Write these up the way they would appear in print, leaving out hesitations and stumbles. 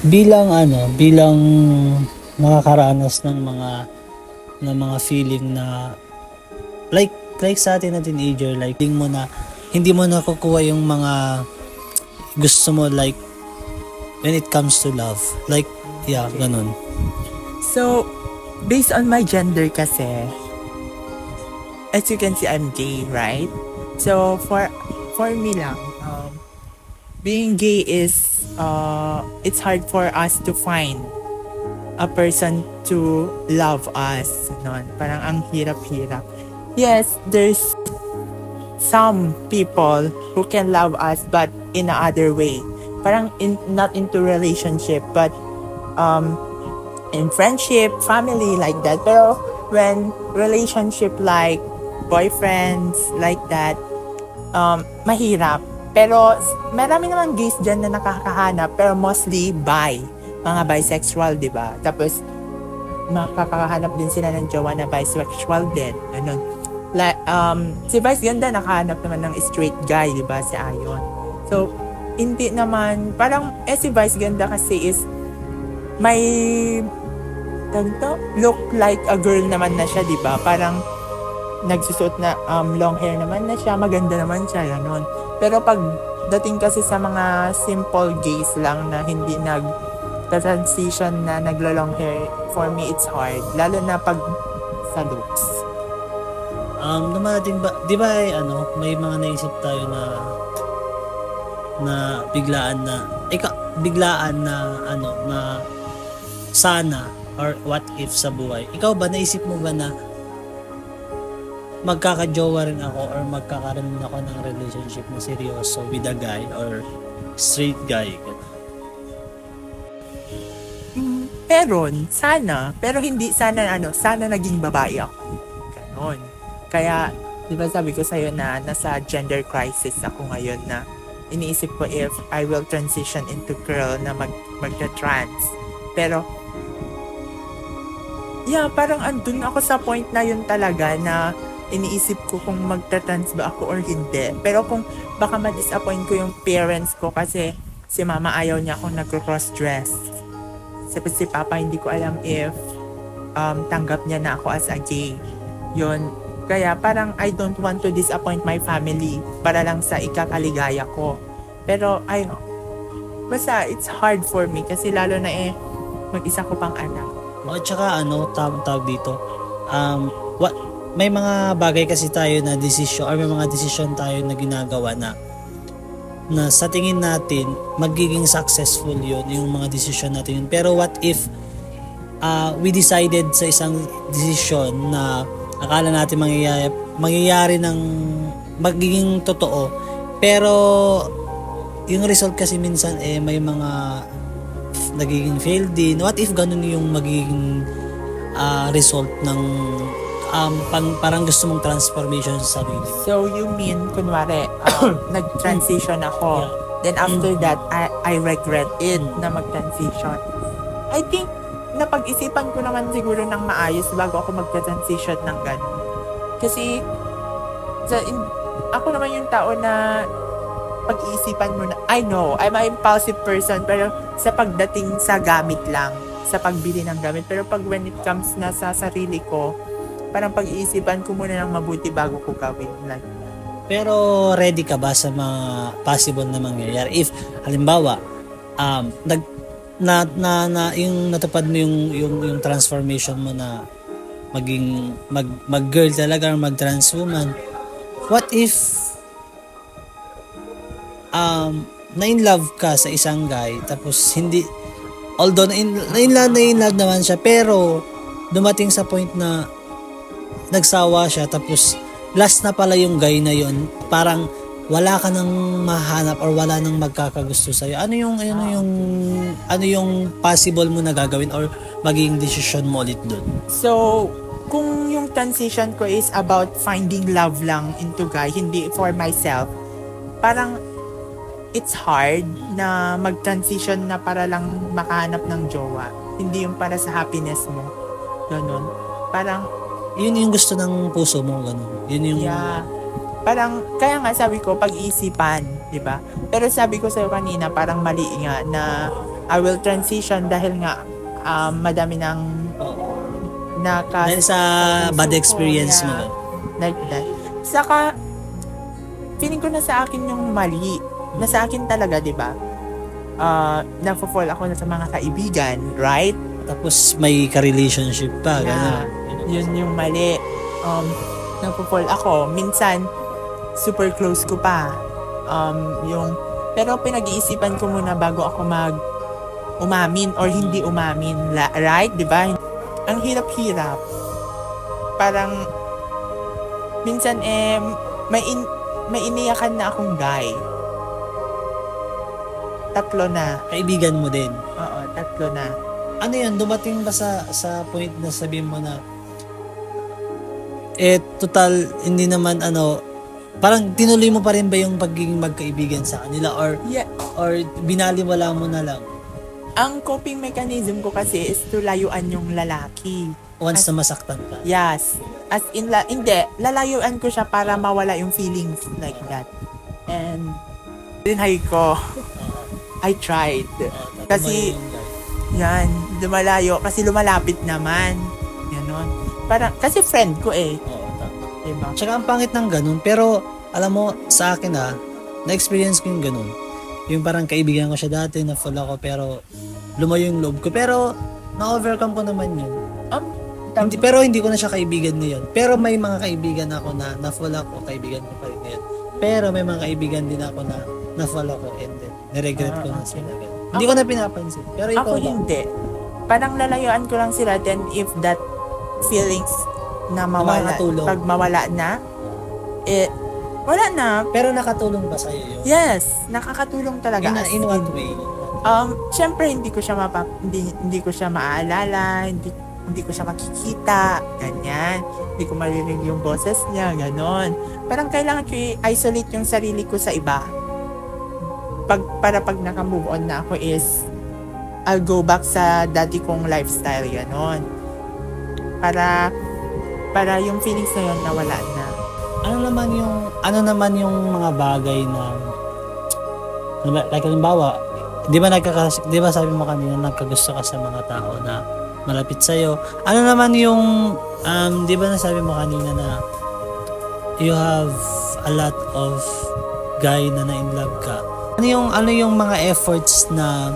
bilang nakakaranas ng mga feeling na like sa atin na teenager, like hindi mo nakukuha yung mga gusto mo, like when it comes to love, like yeah, ganun. So, based on my gender kasi, as you can see, I'm gay, right? So, for me lang, being gay is, it's hard for us to find a person to love us. Non? Parang ang hirap-hirap. Yes, there's some people who can love us but in a other way. Parang not into relationship but in friendship, family, like that. Pero when relationship like boyfriends, like that, mahirap. Pero marami naman gays dyan na nakakahanap, pero mostly mga bisexual, di ba? Tapos makakahanap din sila ng jowa na bisexual din. Ano? Like, si Vice ganda nakahanap naman ng straight guy, di ba? Si Ayon. So, hindi naman, parang, si Vice ganda kasi is, may, look like a girl naman na siya, di ba? Parang, nagsusuot na long hair naman na siya, maganda naman siya, ganun. Pero pag dating kasi sa mga simple gays lang na hindi transition na naglo-long hair, for me it's hard. Lalo na pag sa looks. Dumadating ba, di ba may mga naisip tayo na biglaan na sana or what if sa buhay. Ikaw ba, naisip mo ba na magkakajowa rin ako or magkakaroon ako ng relationship na seryoso with a guy or straight guy? Meron, sana. Pero hindi sana, sana naging babae ako. Ganon. Kaya, di ba sabi ko sa'yo na nasa gender crisis ako ngayon na iniisip ko if I will transition into girl na magka-trans. Pero, yeah, parang andun ako sa point na yun talaga na iniisip ko kung magta-trans ba ako or hindi. Pero kung baka ma-disappoint ko yung parents ko kasi si mama ayaw niya akong nagko-cross-dress. Si papa hindi ko alam if tanggap niya na ako as a gay. Yun. Kaya parang I don't want to disappoint my family para lang sa ikakaligaya ko. Pero basta it's hard for me kasi lalo na mag-isa ko pang anak. At saka tawag dito, may mga bagay kasi tayo na desisyon or may mga desisyon tayo na ginagawa na sa tingin natin magiging successful yun, yung mga desisyon natin yun. Pero what if we decided sa isang desisyon na akala natin mangyayari ng magiging totoo, pero yung result kasi minsan may mga nagiging fail din. What if ganun yung magiging result ng parang gusto mong transformation sa sarili? So you mean, kunwari, nag-transition ako. Yeah. Then after that, I regret it na mag-transition. I think, napag-isipan ko naman siguro ng maayos bago ako mag-transition ng gano'n. Kasi, ako naman yung tao na pag-iisipan mo na, I know, I'm an impulsive person, pero sa pagdating sa gamit lang, sa pagbili ng gamit. Pero pag when it comes na sa sarili ko, parang pag-iisipan ko muna ng mabuti bago ko gawin. Like, pero ready ka ba sa mga possible na mangyayari? If halimbawa yung natupad mo yung transformation mo na maging mag-girl talaga or mag-trans woman, what if na-in love ka sa isang guy tapos hindi, although na-in love naman siya, pero dumating sa point na nagsawa siya tapos last na pala yung guy na yun, parang wala ka nang mahanap or wala nang magkakagusto sa'yo. Ano yung possible mo na gagawin or magiging decision mo ulit dun? so, kung yung transition ko is about finding love lang into guy, hindi for myself, parang it's hard na mag-transition na para lang makahanap ng jowa. Hindi yung para sa happiness mo. Ganun. Parang, yun yung gusto ng puso mo, ganun. Yun yung... yeah. Parang, kaya nga sabi ko, pag-iisipan, di ba? Pero sabi ko sa'yo kanina, parang mali nga na I will transition dahil nga madami ng Oo. nakas... Dahil sa bad experience mo. Yeah, like that. Saka, feeling ko na sa akin yung mali. Na sa akin talaga, di ba? Nafo-fall ako na sa mga kaibigan, right? Tapos may ka-relationship pa, Yeah, gano'n. yun yung mali. Nafo-fall ako. Minsan, super close ko pa. Pero pinag-iisipan ko muna bago ako umamin or hindi umamin. Right? Di ba? Ang hirap-hirap. Parang, minsan may iniyakan na akong guy. 3 na. Kaibigan mo din. Oo, 3 na. Ano yun, dumating ba sa point na sabihin mo na total, hindi naman parang tinuloy mo pa rin ba yung pagiging magkaibigan sa kanila Yeah. or binaliwala mo na lang Ang coping mechanism ko kasi is to layuan yung lalaki. once na masaktan ka? Yes. As in, hindi. Lalayuan ko siya para mawala yung feelings like that. And, rinhay ko. I tried. Kasi, yan, lumalayo. Kasi lumalapit naman. Ganon. Parang, kasi friend ko eh. Oo, tama. Diba? Tsaka ang pangit ng ganun, pero alam mo, sa akin na-experience ko yung ganun. Yung parang kaibigan ko siya dati, na-fall ako, pero lumayo yung loob ko. Pero, na-overcome ko naman yun. Pero hindi ko na siya kaibigan ngayon. Pero may mga kaibigan ako na na-fall ako, kaibigan ko pa rin ngayon. Pero may mga kaibigan din ako na na-fall ako and then niregret ko na sila. Hindi ko na pinapansin. Pero ikaw Ako ba? hindi. Parang lalayuan ko lang sila, then if that feelings na mawala, Nakakatulong. pag mawala na, wala na. Pero nakatulong ba sa'yo yun? Yes, nakakatulong talaga. In what way? Syempre hindi ko siya hindi ko siya maaalala, hindi ko siya makikita, ganyan. Hindi ko maririnig yung boses niya, ganon. Parang kailangan ko i-isolate yung sarili ko sa iba. Para pag naka-move on na ako is I'll go back sa dati kong lifestyle, ganon. Para yung feelings na yun nawala na. Ano naman yung mga bagay na like halimbawa, di ba sabi mo kanina nagkagusto ka sa mga tao na malapit sa'yo. Ano naman yung di ba nasabi mo kanina na you have a lot of guy na na-in love ka. Ano yung mga efforts na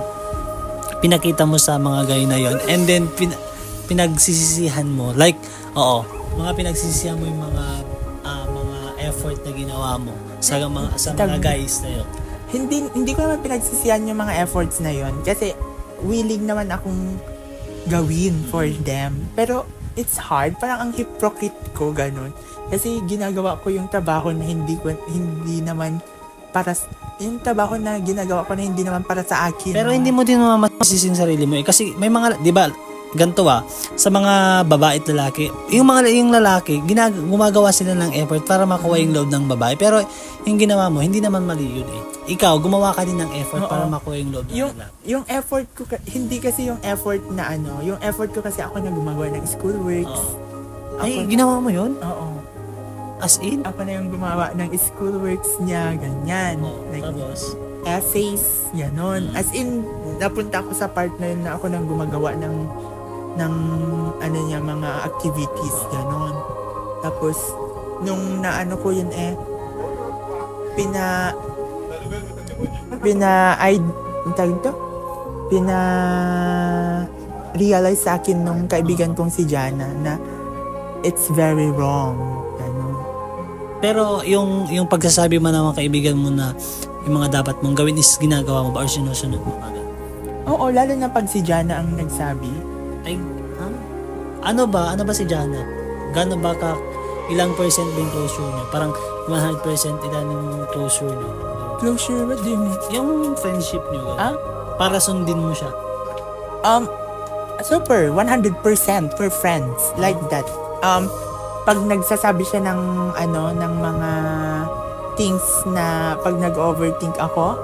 pinakita mo sa mga guy na yon and then pinagsisisihan mo, like mga pinagsisisihan mo yung mga effort na ginawa mo sa mga guys na yon. Hindi ko naman pinagsisihan yung mga efforts na yon kasi willing naman akong gawin for them. Pero it's hard, parang ang hypocrite ko ganun. Kasi ginagawa ko yung trabaho na hindi naman para yung trabaho na ginagawa ko na hindi naman para sa akin. Pero hindi mo din masising sarili mo kasi may mga, di ba, ganito sa mga babae at lalaki, yung lalaki, gumagawa sila ng effort para makuha yung loob ng babae. Pero yung ginawa mo, hindi naman mali yun eh. Ikaw, gumawa ka din ng effort para makuha yung loob ng lalaki. Yung effort ko, hindi kasi yung effort na yung effort ko kasi ako na gumagawa ng schoolworks. Ay, ginawa mo yun? Oo. As in? Ako na yung gumawa ng schoolworks niya, ganyan. Like, Tapos? essays, ganon. As in, napunta ako sa part na yun na ako nang gumagawa ng mga activities, ganon. Tapos, nung naano ko yun realize sa akin nung kaibigan kong si Jana na it's very wrong. Ganon. Pero yung pagsasabi mo ng mga kaibigan mo na yung mga dapat mong gawin is ginagawa mo ba or sinusunod mo agad? Oo, lalo na pag si Jana ang nagsabi. Ay, ano ba si Jana? Gano'n ba ilang percent ba yung closure niyo? Parang 100% ilan yung closure niyo? Closure, what do you mean? Yung friendship niyo. Para sundin mo siya. Super, 100% for friends, like that. Pag nagsasabi siya ng mga things na pag nag-overthink ako,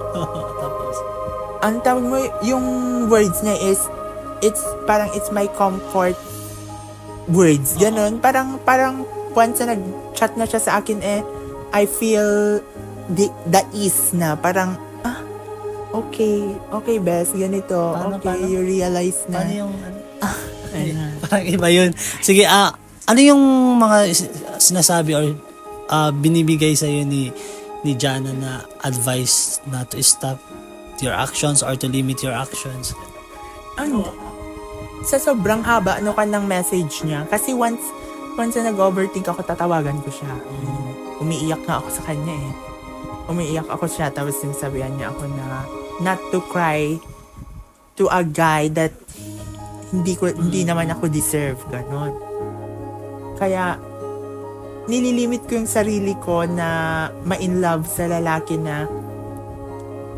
Tapos, ang tawag mo, yung words niya is, it's my comfort words. Ganon. Parang once na nag-chat na siya sa akin, I feel the ease na. Parang, okay, best, ganito. Paano? You realize na. Ano yung Ayan. parang iba yun. Sige, ano yung mga sinasabi or binibigay sa ni Jana na advice na to stop your actions or to limit your actions? Ano? Sa sobrang haba, ka ng message niya. Kasi once na nag-overthink ako, tatawagan ko siya. Umiiyak nga ako sa kanya eh. Umiiyak ako siya, tapos sinasabihan niya ako na not to cry to a guy that hindi naman ako deserve. Ganon. Kaya, nililimit ko yung sarili ko na ma-in love sa lalaki na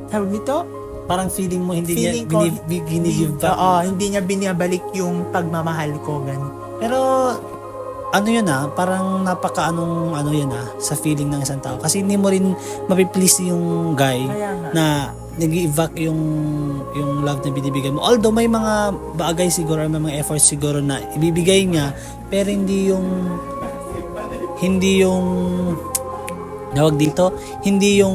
tawag nito? Parang feeling mo hindi Feeling niya ko, ginigive back. Oo, hindi niya binabalik yung pagmamahal ko. Ganon. Pero ano yun parang ano yun sa feeling ng isang tao. Kasi hindi mo rin mapiplease yung guy Kaya nga. na nag-evac yung love na binibigay mo. Although may mga bagay siguro, may mga efforts siguro na ibibigay niya, pero hindi yung tawag dito, hindi yung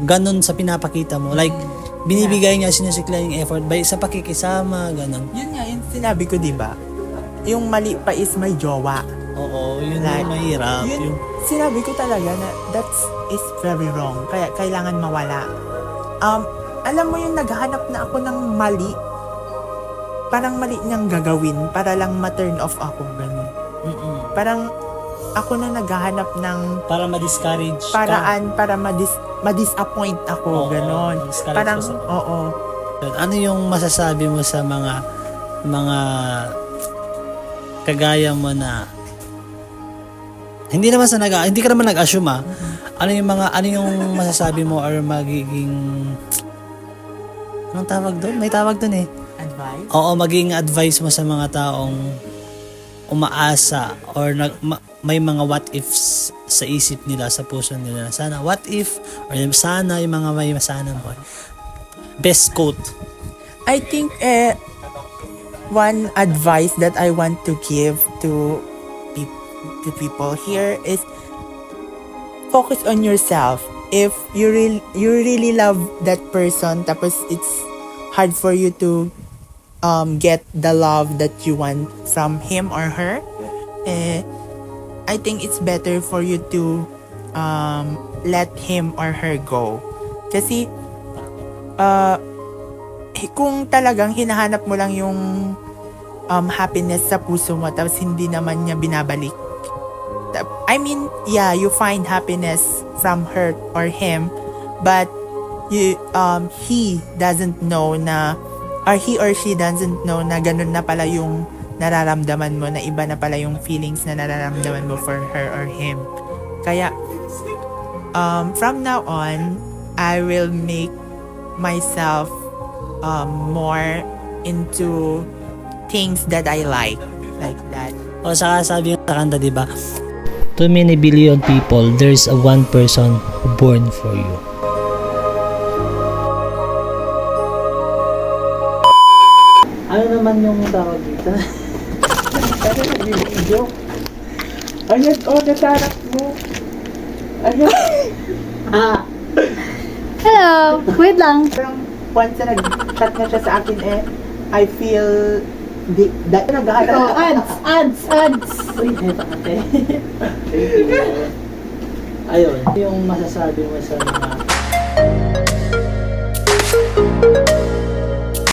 ganun sa pinapakita mo. Like, binibigay niya, sinusikla yung effort by sa pakikisama, ganun. Yun nga, yung sinabi ko, di ba? Yung mali pa is may jowa. Oo, yun Like, yung mahirap. Yun, sinabi ko talaga na that is very wrong. Kaya kailangan mawala. Alam mo yung naghahanap na ako ng mali. Parang mali niyang gagawin para lang ma-turn off ako. Ganun. Parang ako na naghahanap ng para ma-discourage paraan para ma-disappoint ako. Oo, ganon. ma-discourage Parang, ka sa- oo. Ano yung masasabi mo sa mga kagaya mo na hindi ka naman nag-assume Ano yung masasabi mo or magiging anong tawag doon? May tawag doon eh. Advice? Oo, maging advice mo sa mga taong umaasa or may mga what ifs sa isip nila, sa puso nila. Sana what if or sana yung mga may masana mo. Best quote. I think one advice that I want to give to people here is focus on yourself. If you really love that person, tapos it's hard for you to get the love that you want from him or her, I think it's better for you to let him or her go. Kasi kung talagang hinahanap mo lang yung happiness sa puso mo tapos hindi naman niya binabalik. I mean, yeah, you find happiness from her or him, but he doesn't know na, or he or she doesn't know na ganun na pala yung nararamdaman mo, na iba na pala yung feelings na nararamdaman mo for her or him. Kaya, from now on, I will make myself more into things that I like that. O saka sabi yung sa kanta, di ba? To many billion people, there's a one person born for you. Ano naman yung tawag dito? Ano nag-video? Ayan, nasarap mo. Ayan. Hello! Wait lang. Parang once na nag-chat na siya sa akin I feel naghahanap. Oh, ads. Uy, heto ate. Ayun, yung masasabi mo sa mga